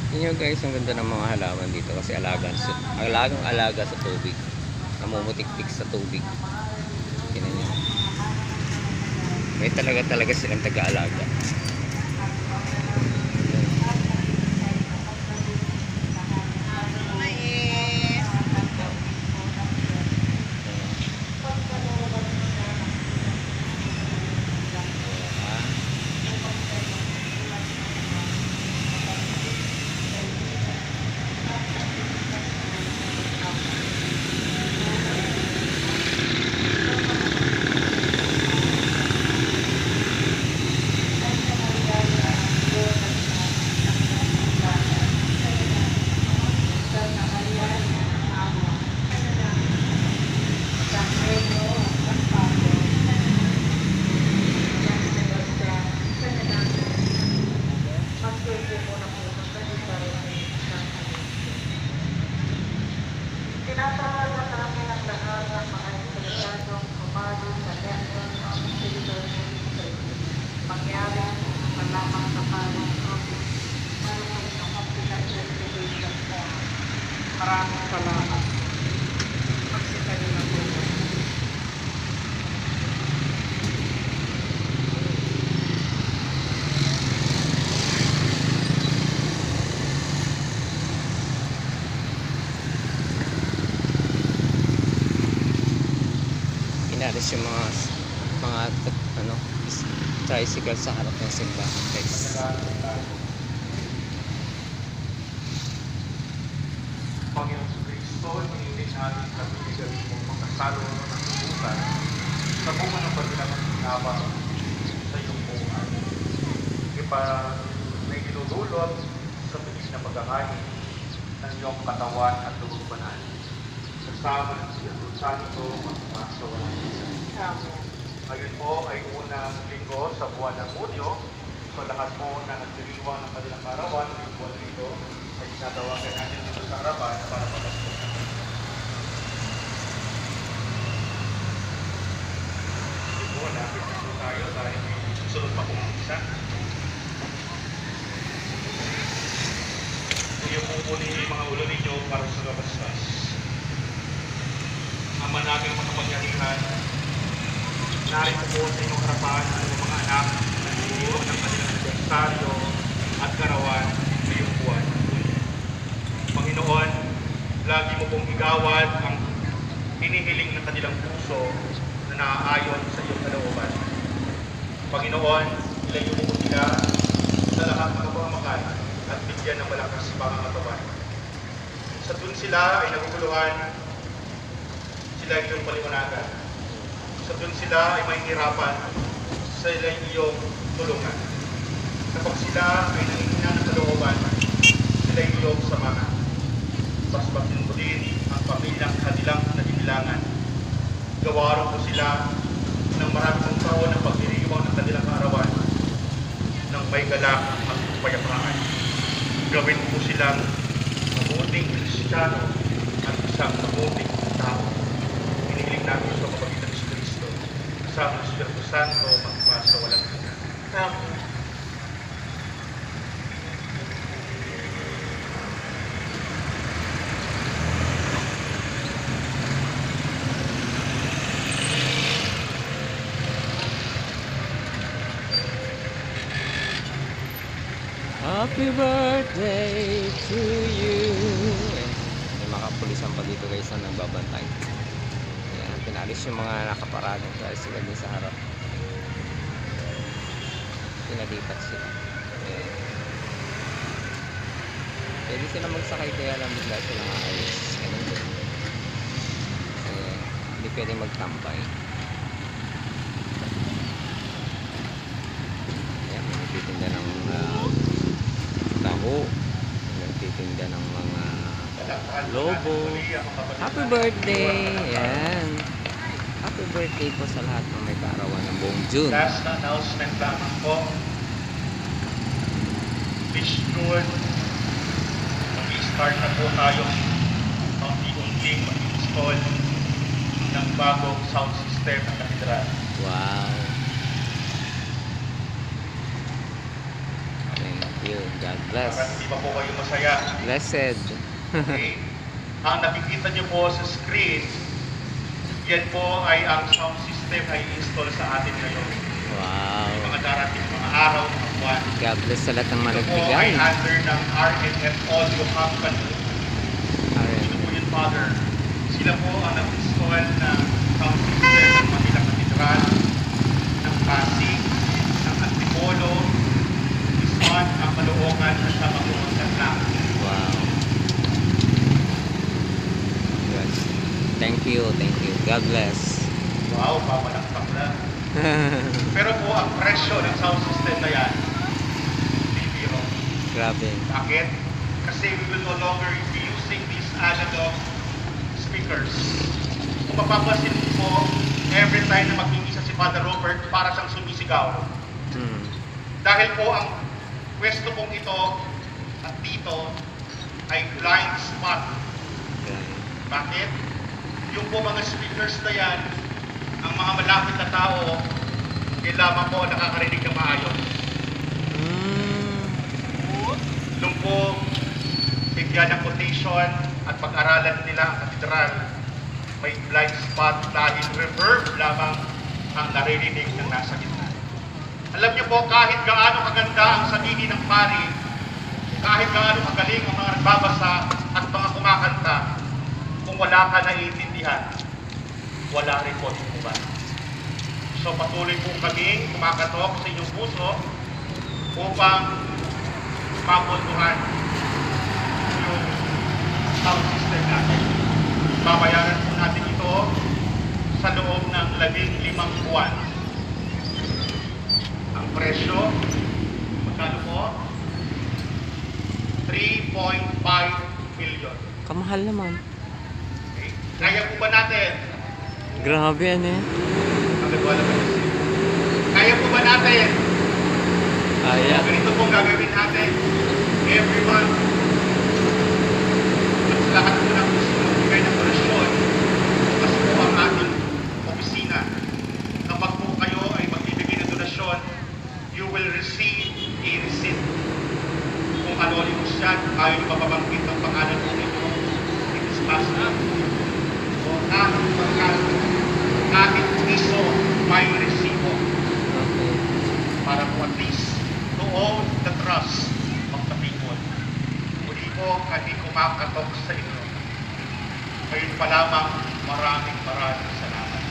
Yun yung guys, ang ganda ng mga halaman dito kasi alagang alaga sa tubig. Namumutik-tik sa tubig. Tingnan nyo. May talaga silang taga-alaga. Tinatawagan namin ang lahat ng mga interesadong humalo sa Lendon Civil mangyari malamang sa parang office para sa isang confidential relation form. Maraming salamat. Magsitayo na po. Inalis yung mga ano, tricycle sa harap ng simbahan guys. Panginoon Kristo, hinihiling natin kami gawin mong pagkasalo ng tubutan sa bunga ng pagkakang ginabang sa iyong buhay. Ipa na idinudulot sa bilis na pagkakain ng iyong katawan at lubog banal. Kasama ng Espiritu Santo magmasa walang hanggan. Amen. Ngayon po ay unang linggo sa buwan ng Hunyo. So lahat po na nagdiriwang ng kanilang karawan ng buwan nito ay tinatawagan natin dito sa harapan para pagkasunod. Hindi po, lapit na po tayo dahil may susunod pa pong isa. Iyo po po ninyo yung mga ulo ninyo para sa labasas. Ama naming makapangyarihan, narito po sa inyong harapan ang mga anak na niliwag ng kanilang anibersaryo at karawan ngayong buwan. Panginoon, lagi mo pong igawad ang hinihiling ng kanilang puso na naaayon sa iyong kalooban. Panginoon, ilayo mo po sila sa lahat ng kapamakan at bigyan ng malakas pangangatawan. Sa dun sila ay naguguluhan, sila ay iyong paliwanagan. Sa dun sila ay may hirapan, sila ay iyong tulungan. Kapag sila ay nangingina ng kalooban, sila ay iyong samahan. Paspasin mo din ang pamilyang kanilang nagbibilangan. Gawaran mo sila ng maraming taon ng pagdiriwang ng kanilang kaarawan ng may galak at kapayapaan. Gawin mo silang mabuting Kristiyano at isang mabuting tao. Hinihiling namin sa pamagitan ng Kristo, kasama ng Espiritu Santo, magmasa walang hanggan. Amen. Happy birthday to you. May mga kapulisan pa dito guys na nagbabantay. Ayan, pinalis yung mga nakaparadong tricycle din sa harap. Pinalipat sila. Ayan. Pwede sila magsakay kaya lang bigla silang aalis. Ganun din. Ayan, hindi pwede magtambay. Ayan, may nagtitinda ng taho, nagtitinda ng mga lobo. Happy birthday! Ayan. Happy birthday po sa lahat ng may kaarawan ng buong June. Last na announcement lamang po. Fish Road. Mag-start na po tayo ang unti-unting mag-install ng bagong sound system ng katedral. Wow. Ayan, you. God bless. Para hindi pa po kayo masaya. Blessed. Okay? Ang nakikita niyo po sa screen, yan po ay ang sound system ay install sa atin ngayon. Wow. Mga darating mga araw, mga buwan. God bless sa lahat ng Ito po managbigay. ay under ng RNF Audio Company. Ito po yun, Father. Sila po ang nag-install ng sound system ng Manila Cathedral, ng Pasig, ng Antipolo, Isman, ang Caloocan, at sa Maguunsan lang. Wow. Yes. Thank you. God bless. Wow, pamalakpak na. Pero po, ang presyo ng sound system na yan, hindi biro. Grabe. Bakit? Kasi we will no longer be using these analog speakers. Kung mapapansin po, every time na mag-iisa si Father Robert, para siyang sumisigaw. Hmm. Dahil po ang pwesto pong ito at dito ay blind spot. Grabe. Bakit? Yung po mga speakers na yan, ang mga malapit na tao, lamang po nakakarinig ng maayos. Hmm. Nung po, bigyan ng quotation at pag-aralan nila ang katedral, may blind spot dahil reverb lamang ang naririnig ng nasa gitna. Alam niyo po, kahit gaano kaganda ang sabihin ng pari, kahit gaano kagaling ang mga nagbabasa at mga kumakanta, kung wala ka naiintindihan, wala rin po iba. So patuloy po kami kumakatok sa inyong puso upang mapuntuhan yung sound system natin. Babayaran po natin ito sa loob ng 15 buwan. Ang presyo, magkano po? 3.5 million. Kamahal naman. Okay. Kaya po ba natin? Grabe yan eh. Kaya po ba natin? Kaya. Ganito pong gagawin natin. Every month. At sa lahat po ng gusto magbigay ng donasyon, bukas po ang ating opisina. Kapag po kayo ay magbibigay ng donasyon, you will receive a receipt. Kung anonymous yan, ayaw nyo mababanggit ang pangalan po ninyo. It is passed up. O kahit piso may resibo. Okay. Para po at least to own the trust of the people. Muli po kami kumakatok sa inyo. Ngayon pa lamang maraming salamat.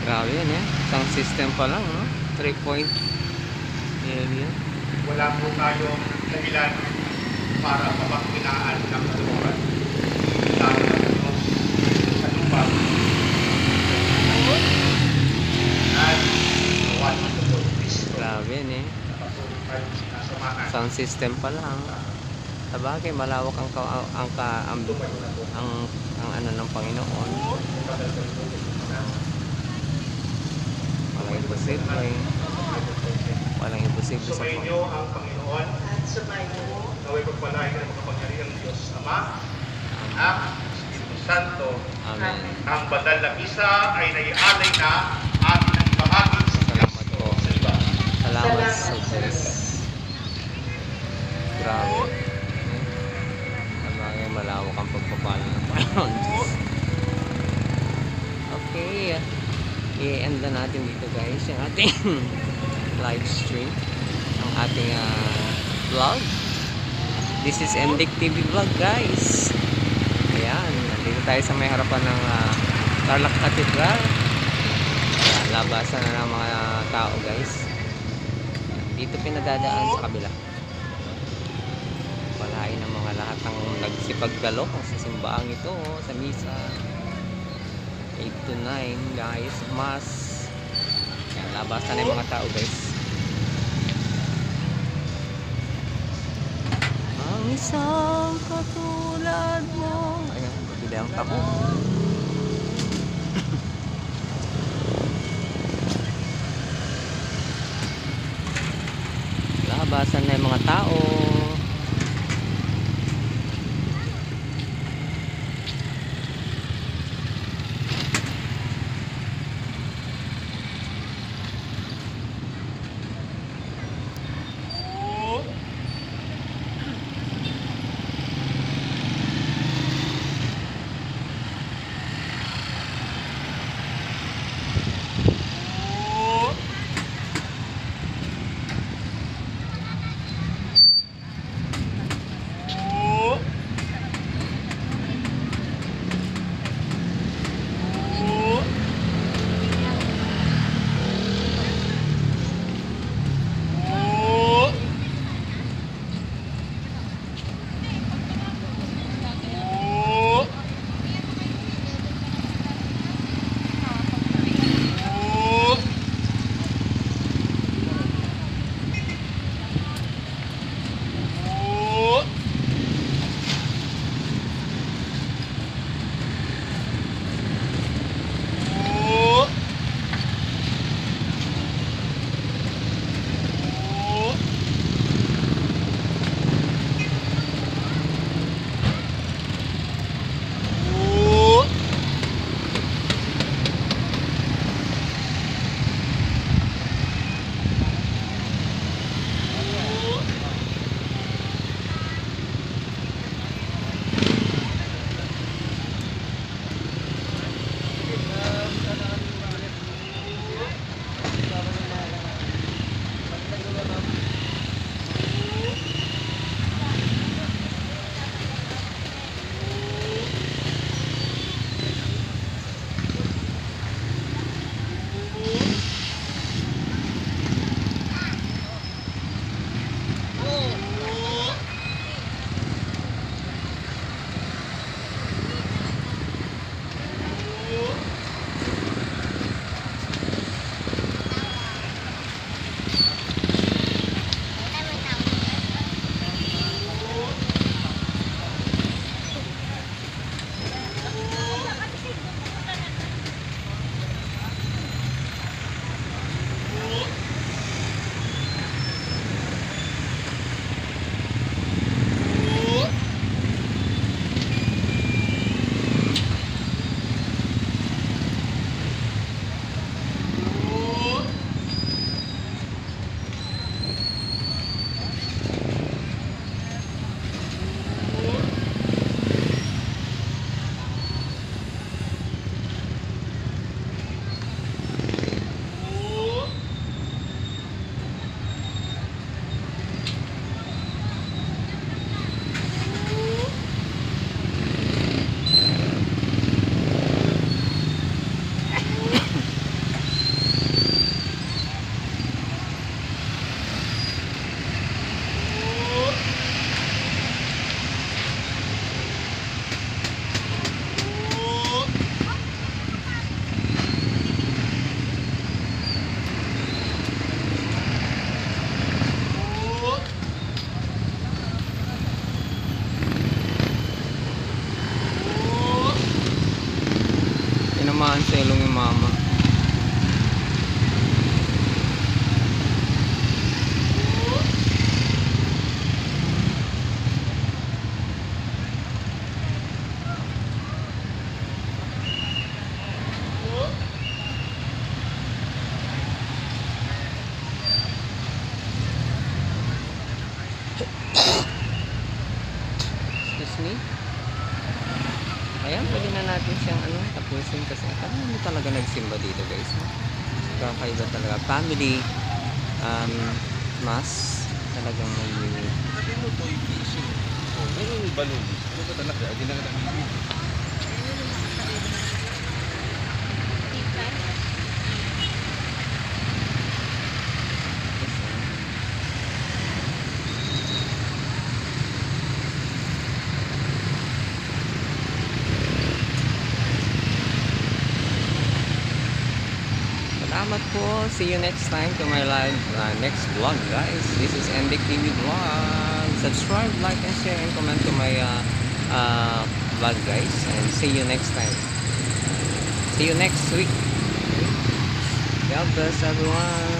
Grabe yan eh. Sound system pa lang, no? 3 point area. Wala po tayong dahilan para mapagpinaan ng kalooban. Dahil ang Diyos sa lupa at gawan ng Lord Cristo. Grabe yan eh. Nakapulong tayong sinasamahan. Sound system pa lang. Sabagay, malawak ang ano ng Panginoon. Walang imposible. Walang imposible sa Sumayin Panginoon. niyo ang Panginoon. At sumayo. Naway pagpalain ka ng makapangyarihan ng Diyos Ama, Anak, Espiritu Santo. Amen. Ang banal na misa ay naialay na atin ang ibahagi sa Salamat po. sa iba. Salamat sa Diyos. Grabe. Sabagay, malawak ang pagpapala ng Panginoon. Okay. I-end na natin dito guys yung ating live stream. Ang ating vlog. This is MDIC TV vlog guys. Ayan. Nandito tayo sa may harapan ng Tarlac Cathedral. Ayan, labasan na ng mga tao guys. Dito pinadadaan sa kabila. Palain ng mga lahat ng nagsipagdalo sa simbaang ito, sa misa. 8 to 9 guys, mas. Ayan, labasan na yung mga tao guys. Ang isang katulad mo. Ayan, pabili ang tabo. Labasan na yung mga tao. Excuse me. Ayan, pwede na natin siyang tapusin kasi hindi talaga nagsimba dito guys. No? Kakaiba talaga. Family mass talagang may Sabi mo, toy fishing. Oh, may balloon. Ano ba talaga? Hindi na ka nabibig. Salamat po. See you next time to my live next vlog guys. This is Endic TV Vlog. Subscribe, like, and share, and comment to my vlog guys. And see you next time. See you next week. God bless everyone.